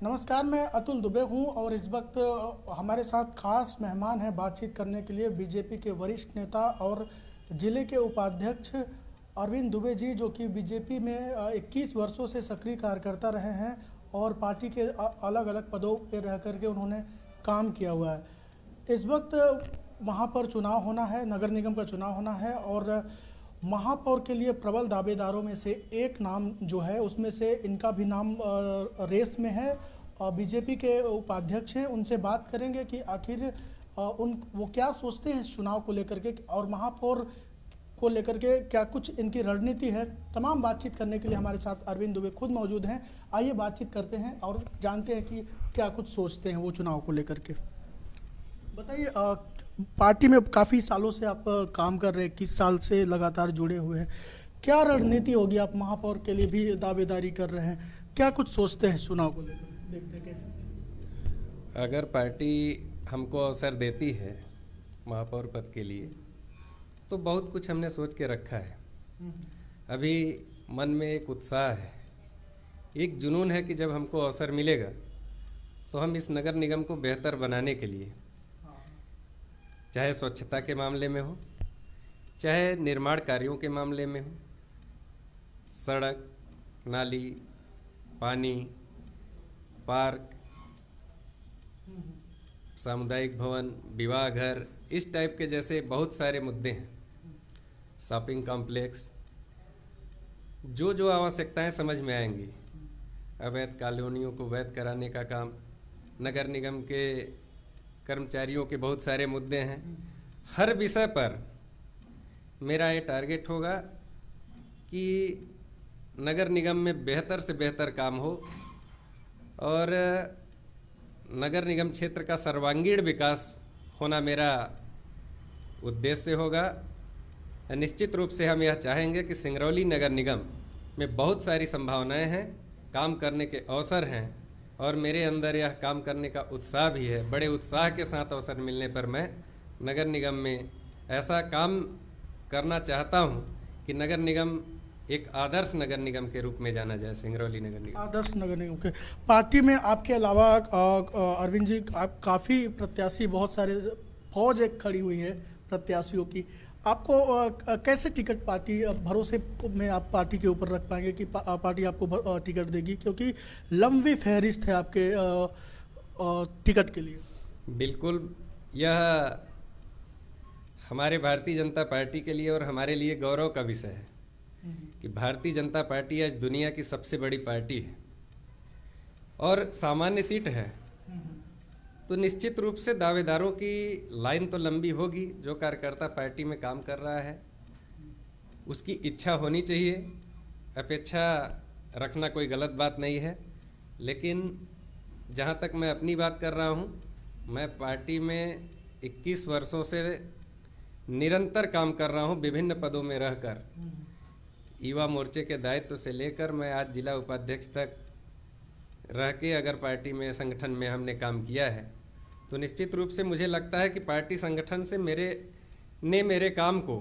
नमस्कार, मैं अतुल दुबे हूं और इस वक्त हमारे साथ खास मेहमान हैं बातचीत करने के लिए बीजेपी के वरिष्ठ नेता और जिले के उपाध्यक्ष अरविंद दुबे जी, जो कि बीजेपी में 21 वर्षों से सक्रिय कार्यकर्ता रहे हैं और पार्टी के अलग अलग पदों पर रह करके उन्होंने काम किया हुआ है। इस वक्त वहां पर चुनाव होना है, नगर निगम का चुनाव होना है और महापौर के लिए प्रबल दावेदारों में से एक नाम जो है उसमें से इनका भी नाम रेस में है और बीजेपी के उपाध्यक्ष हैं। उनसे बात करेंगे कि आखिर उन वो क्या सोचते हैं इस चुनाव को लेकर के और महापौर को लेकर के क्या कुछ इनकी रणनीति है। तमाम बातचीत करने के लिए हमारे साथ अरविंद दुबे खुद मौजूद हैं। आइए बातचीत करते हैं और जानते हैं कि क्या कुछ सोचते हैं वो चुनाव को लेकर के। बताइए, पार्टी में काफ़ी सालों से आप काम कर रहे हैं, 21 साल से लगातार जुड़े हुए हैं। क्या रणनीति होगी? आप महापौर के लिए भी दावेदारी कर रहे हैं, क्या कुछ सोचते हैं चुनाव को लेकर? देखते हैं कैसे। अगर पार्टी हमको अवसर देती है महापौर पद के लिए तो बहुत कुछ हमने सोच के रखा है। अभी मन में एक उत्साह है, एक जुनून है कि जब हमको अवसर मिलेगा तो हम इस नगर निगम को बेहतर बनाने के लिए, चाहे स्वच्छता के मामले में हो, चाहे निर्माण कार्यों के मामले में हो, सड़क, नाली, पानी, पार्क, सामुदायिक भवन, विवाह घर, इस टाइप के जैसे बहुत सारे मुद्दे हैं, शॉपिंग कॉम्प्लेक्स, जो जो आवश्यकताएं समझ में आएंगी। अवैध कॉलोनियों को वैध कराने का काम, नगर निगम के कर्मचारियों के बहुत सारे मुद्दे हैं। हर विषय पर मेरा ये टारगेट होगा कि नगर निगम में बेहतर से बेहतर काम हो और नगर निगम क्षेत्र का सर्वांगीण विकास होना मेरा उद्देश्य होगा। निश्चित रूप से हम यह चाहेंगे कि सिंगरौली नगर निगम में बहुत सारी संभावनाएं हैं, काम करने के अवसर हैं और मेरे अंदर यह काम करने का उत्साह भी है। बड़े उत्साह के साथ अवसर मिलने पर मैं नगर निगम में ऐसा काम करना चाहता हूं कि नगर निगम एक आदर्श नगर निगम के रूप में जाना जाए। सिंगरौली नगर निगम आदर्श नगर निगम के पार्टी में आपके अलावा अरविंद जी, आप काफ़ी प्रत्याशी, बहुत सारे फौज एक खड़ी हुई है प्रत्याशियों की। आपको कैसे टिकट पार्टी भरोसे में आप पार्टी के ऊपर रख पाएंगे कि पार्टी आपको टिकट देगी, क्योंकि लंबी फहरिस्त है आपके टिकट के लिए? बिल्कुल, यह हमारे भारतीय जनता पार्टी के लिए और हमारे लिए गौरव का विषय है कि भारतीय जनता पार्टी आज दुनिया की सबसे बड़ी पार्टी है और सामान्य सीट है, तो निश्चित रूप से दावेदारों की लाइन तो लंबी होगी। जो कार्यकर्ता पार्टी में काम कर रहा है उसकी इच्छा होनी चाहिए, अपेक्षा रखना कोई गलत बात नहीं है। लेकिन जहाँ तक मैं अपनी बात कर रहा हूँ, मैं पार्टी में 21 वर्षों से निरंतर काम कर रहा हूँ, विभिन्न पदों में रहकर। युवा मोर्चे के दायित्व से लेकर मैं आज जिला उपाध्यक्ष तक रह के अगर पार्टी में, संगठन में हमने काम किया है, तो निश्चित रूप से मुझे लगता है कि पार्टी संगठन से मेरे काम को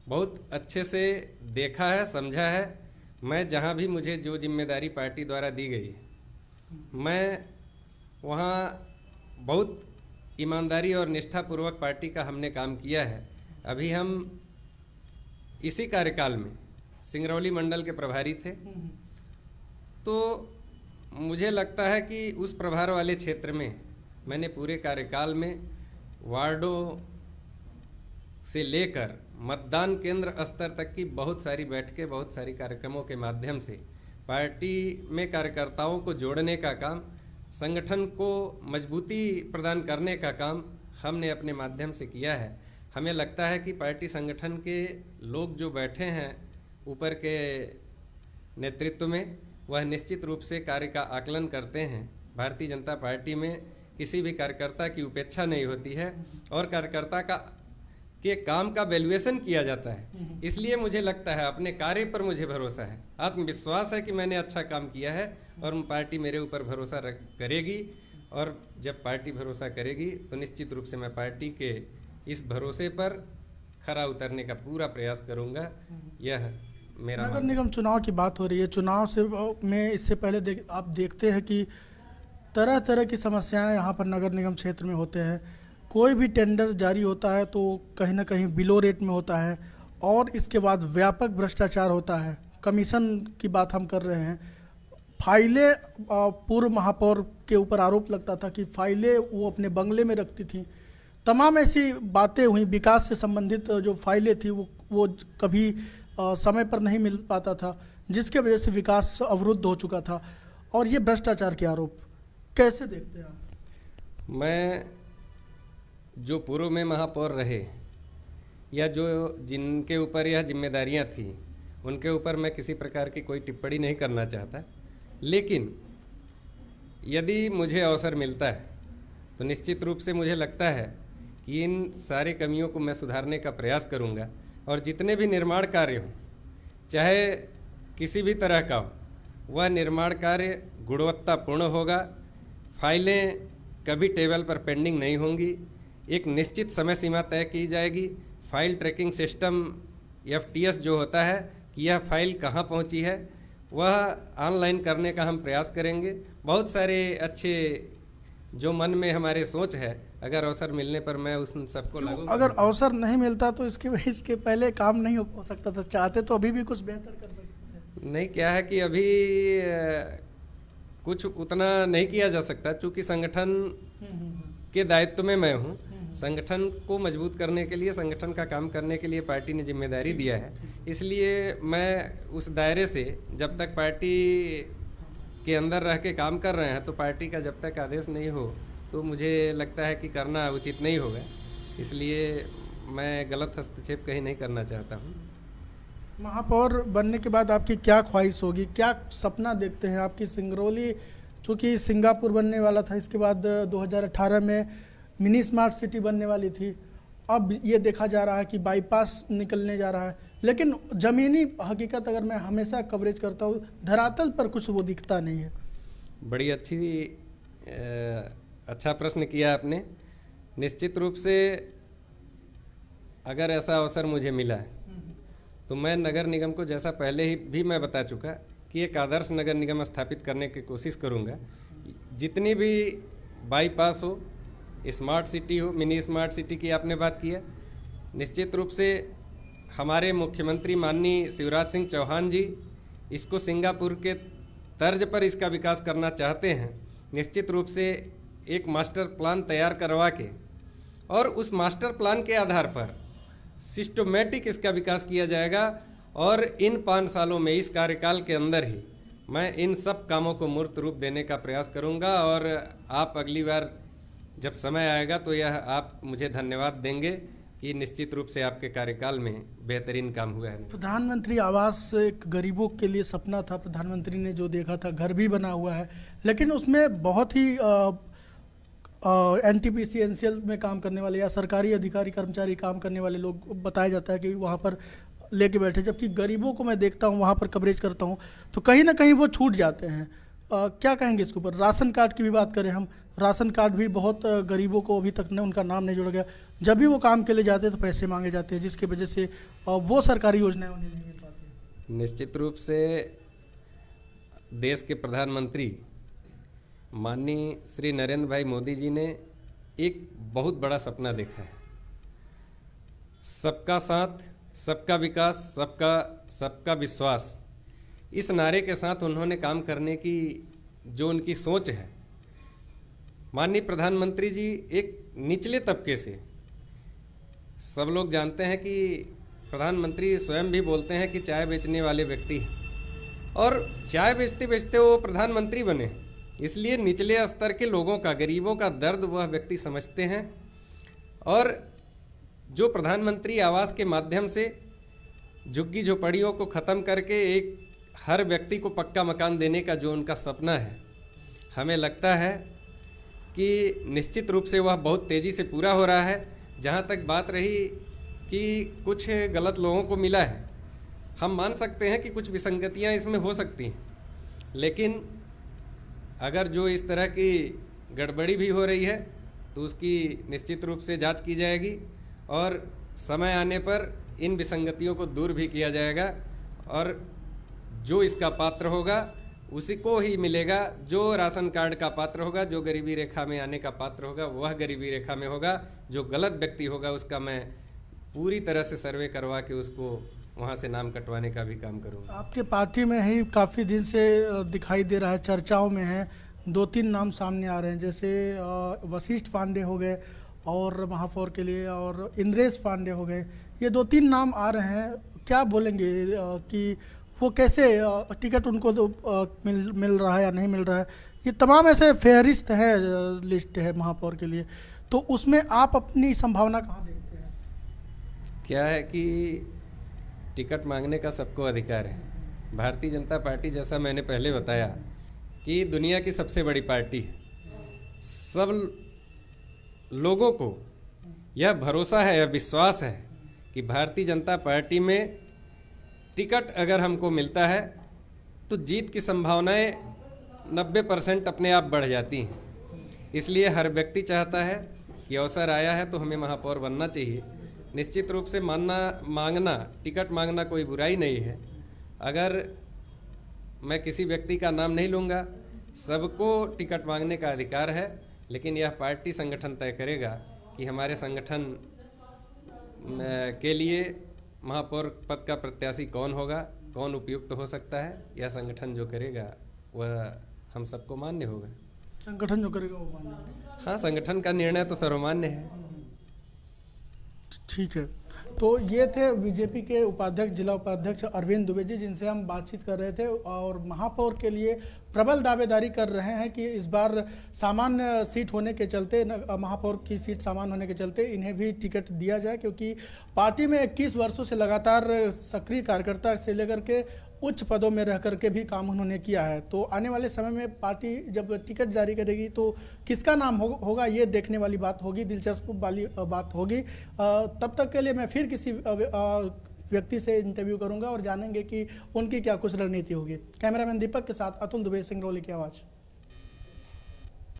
बहुत अच्छे से देखा है, समझा है। मैं जहां भी मुझे जो जिम्मेदारी पार्टी द्वारा दी गई, मैं वहां बहुत ईमानदारी और निष्ठापूर्वक पार्टी का हमने काम किया है। अभी हम इसी कार्यकाल में सिंगरौली मंडल के प्रभारी थे, तो मुझे लगता है कि उस प्रभार वाले क्षेत्र में मैंने पूरे कार्यकाल में वार्डों से लेकर मतदान केंद्र स्तर तक की बहुत सारी बैठकें, बहुत सारी कार्यक्रमों के माध्यम से पार्टी में कार्यकर्ताओं को जोड़ने का काम, संगठन को मजबूती प्रदान करने का काम हमने अपने माध्यम से किया है। हमें लगता है कि पार्टी संगठन के लोग जो बैठे हैं ऊपर के नेतृत्व में, वह निश्चित रूप से कार्य का आकलन करते हैं। भारतीय जनता पार्टी में किसी भी कार्यकर्ता की उपेक्षा नहीं होती है और कार्यकर्ता के काम का वैल्यूएशन किया जाता है। इसलिए मुझे लगता है, अपने कार्य पर मुझे भरोसा है, आत्मविश्वास है कि मैंने अच्छा काम किया है और पार्टी मेरे ऊपर भरोसा करेगी। और जब पार्टी भरोसा करेगी तो निश्चित रूप से मैं पार्टी के इस भरोसे पर खरा उतरने का पूरा प्रयास करूंगा। यह मेरा नगर निगम चुनाव की बात हो रही है। चुनाव से में इससे पहले आप देखते हैं कि तरह तरह की समस्याएं यहाँ पर नगर निगम क्षेत्र में होते हैं। कोई भी टेंडर जारी होता है तो कहीं ना कहीं बिलो रेट में होता है और इसके बाद व्यापक भ्रष्टाचार होता है। कमीशन की बात हम कर रहे हैं। फाइलें, पूर्व महापौर के ऊपर आरोप लगता था कि फाइलें वो अपने बंगले में रखती थी। तमाम ऐसी बातें हुई। विकास से संबंधित जो फाइलें थी वो कभी समय पर नहीं मिल पाता था, जिसके वजह से विकास अवरुद्ध हो चुका था। और ये भ्रष्टाचार के आरोप कैसे देखते हैं आप? मैं जो पूर्व में महापौर रहे या जो जिनके ऊपर यह जिम्मेदारियां थी उनके ऊपर मैं किसी प्रकार की कोई टिप्पणी नहीं करना चाहता, लेकिन यदि मुझे अवसर मिलता है तो निश्चित रूप से मुझे लगता है कि इन सारे कमियों को मैं सुधारने का प्रयास करूंगा और जितने भी निर्माण कार्य हों, चाहे किसी भी तरह का हो, वह निर्माण कार्य गुणवत्तापूर्ण होगा। फाइलें कभी टेबल पर पेंडिंग नहीं होंगी। एक निश्चित समय सीमा तय की जाएगी। फाइल ट्रैकिंग सिस्टम FTS जो होता है कि यह फाइल कहाँ पहुँची है, वह ऑनलाइन करने का हम प्रयास करेंगे। बहुत सारे अच्छे जो मन में हमारे सोच है, अगर अवसर मिलने पर मैं उन सबको लागू। अगर अवसर नहीं मिलता तो इसके पहले काम नहीं हो सकता था? चाहते तो अभी भी कुछ बेहतर कर सकते थे। नहीं, क्या है कि अभी कुछ उतना नहीं किया जा सकता, चूंकि संगठन के दायित्व में मैं हूँ। संगठन को मजबूत करने के लिए, संगठन का काम करने के लिए पार्टी ने जिम्मेदारी दिया है, इसलिए मैं उस दायरे से, जब तक पार्टी के अंदर रह के काम कर रहे हैं, तो पार्टी का जब तक आदेश नहीं हो तो मुझे लगता है कि करना उचित नहीं होगा। इसलिए मैं गलत हस्तक्षेप कहीं नहीं करना चाहता हूँ। महापौर बनने के बाद आपकी क्या ख्वाहिश होगी, क्या सपना देखते हैं आपकी? सिंगरौली चूँकि सिंगापुर बनने वाला था, इसके बाद 2018 में मिनी स्मार्ट सिटी बनने वाली थी। अब ये देखा जा रहा है कि बाईपास निकलने जा रहा है, लेकिन ज़मीनी हकीकत अगर मैं हमेशा कवरेज करता हूँ, धरातल पर कुछ वो दिखता नहीं है। बड़ी अच्छा प्रश्न किया आपने। निश्चित रूप से अगर ऐसा अवसर मुझे मिला है तो मैं नगर निगम को, जैसा पहले ही भी मैं बता चुका, कि एक आदर्श नगर निगम स्थापित करने की कोशिश करूंगा। जितनी भी बाईपास हो, स्मार्ट सिटी हो, मिनी स्मार्ट सिटी की आपने बात किया, निश्चित रूप से हमारे मुख्यमंत्री माननीय शिवराज सिंह चौहान जी इसको सिंगापुर के तर्ज पर इसका विकास करना चाहते हैं। निश्चित रूप से एक मास्टर प्लान तैयार करवा के और उस मास्टर प्लान के आधार पर सिस्टमैटिक इसका विकास किया जाएगा और इन 5 सालों में, इस कार्यकाल के अंदर ही मैं इन सब कामों को मूर्त रूप देने का प्रयास करूंगा। और आप अगली बार जब समय आएगा तो यह आप मुझे धन्यवाद देंगे कि निश्चित रूप से आपके कार्यकाल में बेहतरीन काम हुआ है। प्रधानमंत्री आवास एक गरीबों के लिए सपना था। प्रधानमंत्री ने जो देखा था, घर भी बना हुआ है, लेकिन उसमें बहुत ही NTPC NCL में काम करने वाले या सरकारी अधिकारी कर्मचारी काम करने वाले लोग बताया जाता है कि वहाँ पर लेके बैठे, जबकि गरीबों को मैं देखता हूँ, वहाँ पर कवरेज करता हूँ तो कहीं ना कहीं वो छूट जाते हैं। क्या कहेंगे इसके ऊपर? राशन कार्ड की भी बात करें हम, राशन कार्ड भी बहुत गरीबों को अभी तक उनका नाम नहीं जोड़ा गया। जब भी वो काम के लिए जाते हैं तो पैसे मांगे जाते हैं, जिसकी वजह से वो सरकारी योजनाएं उन्हें नहीं मिल पाती। निश्चित रूप से देश के प्रधानमंत्री माननीय श्री नरेंद्र भाई मोदी जी ने एक बहुत बड़ा सपना देखा है। सबका साथ, सबका विकास, सबका विश्वास, इस नारे के साथ उन्होंने काम करने की जो उनकी सोच है। माननीय प्रधानमंत्री जी एक निचले तबके से, सब लोग जानते हैं कि प्रधानमंत्री स्वयं भी बोलते हैं कि चाय बेचने वाले व्यक्ति हैं, और चाय बेचते बेचते वो प्रधानमंत्री बने। इसलिए निचले स्तर के लोगों का, गरीबों का दर्द वह व्यक्ति समझते हैं। और जो प्रधानमंत्री आवास के माध्यम से झुग्गी झोपड़ियों को ख़त्म करके एक हर व्यक्ति को पक्का मकान देने का जो उनका सपना है, हमें लगता है कि निश्चित रूप से वह बहुत तेज़ी से पूरा हो रहा है। जहाँ तक बात रही कि कुछ गलत लोगों को मिला है, हम मान सकते हैं कि कुछ विसंगतियाँ इसमें हो सकती हैं, लेकिन अगर जो इस तरह की गड़बड़ी भी हो रही है तो उसकी निश्चित रूप से जांच की जाएगी और समय आने पर इन विसंगतियों को दूर भी किया जाएगा। और जो इसका पात्र होगा उसी को ही मिलेगा जो राशन कार्ड का पात्र होगा, जो गरीबी रेखा में आने का पात्र होगा वह गरीबी रेखा में होगा। जो गलत व्यक्ति होगा उसका मैं पूरी तरह से सर्वे करवा के उसको वहाँ से नाम कटवाने का भी काम करूँगा। आपके पार्टी में ही काफ़ी दिन से दिखाई दे रहा है, चर्चाओं में है, 2-3 नाम सामने आ रहे हैं, जैसे वशिष्ठ पांडे हो गए और महापौर के लिए, और इंद्रेश पांडे हो गए। ये 2-3 नाम आ रहे हैं, क्या बोलेंगे कि वो कैसे टिकट उनको मिल रहा है या नहीं मिल रहा है? ये तमाम ऐसे फहरिस्त है, लिस्ट है महापौर के लिए, तो उसमें आप अपनी संभावना कहाँ देखते हैं? क्या है कि टिकट मांगने का सबको अधिकार है। भारतीय जनता पार्टी, जैसा मैंने पहले बताया, कि दुनिया की सबसे बड़ी पार्टी है। सब लोगों को यह भरोसा है, यह विश्वास है कि भारतीय जनता पार्टी में टिकट अगर हमको मिलता है तो जीत की संभावनाएं 90% अपने आप बढ़ जाती हैं। इसलिए हर व्यक्ति चाहता है कि अवसर आया है तो हमें महापौर बनना चाहिए। निश्चित रूप से मांगना, टिकट मांगना कोई बुराई नहीं है। अगर मैं किसी व्यक्ति का नाम नहीं लूँगा, सबको टिकट मांगने का अधिकार है, लेकिन यह पार्टी संगठन तय करेगा कि हमारे संगठन के लिए महापौर पद का प्रत्याशी कौन होगा, कौन उपयुक्त हो सकता है। यह संगठन जो करेगा वह हम सबको मान्य होगा। संगठन जो करेगा वो मान्य होगा। हाँ, संगठन का निर्णय तो सर्वमान्य है। ठीक है, तो ये थे बीजेपी के उपाध्यक्ष, जिला उपाध्यक्ष अरविंद दुबे जी, जिनसे हम बातचीत कर रहे थे, और महापौर के लिए प्रबल दावेदारी कर रहे हैं कि इस बार सामान्य सीट होने के चलते, महापौर की सीट सामान्य होने के चलते इन्हें भी टिकट दिया जाए, क्योंकि पार्टी में 21 वर्षों से लगातार सक्रिय कार्यकर्ता से लेकर के उच्च पदों में रह करके भी काम उन्होंने किया है। तो आने वाले समय में पार्टी जब टिकट जारी करेगी तो किसका नाम होगा ये देखने वाली बात होगी, दिलचस्प वाली बात होगी। तब तक के लिए मैं फिर किसी व्यक्ति से इंटरव्यू करूंगा और जानेंगे कि उनकी क्या कुछ रणनीति होगी। कैमरामैन दीपक के साथ अतुल दुबे, सिंगरौली की आवाज़।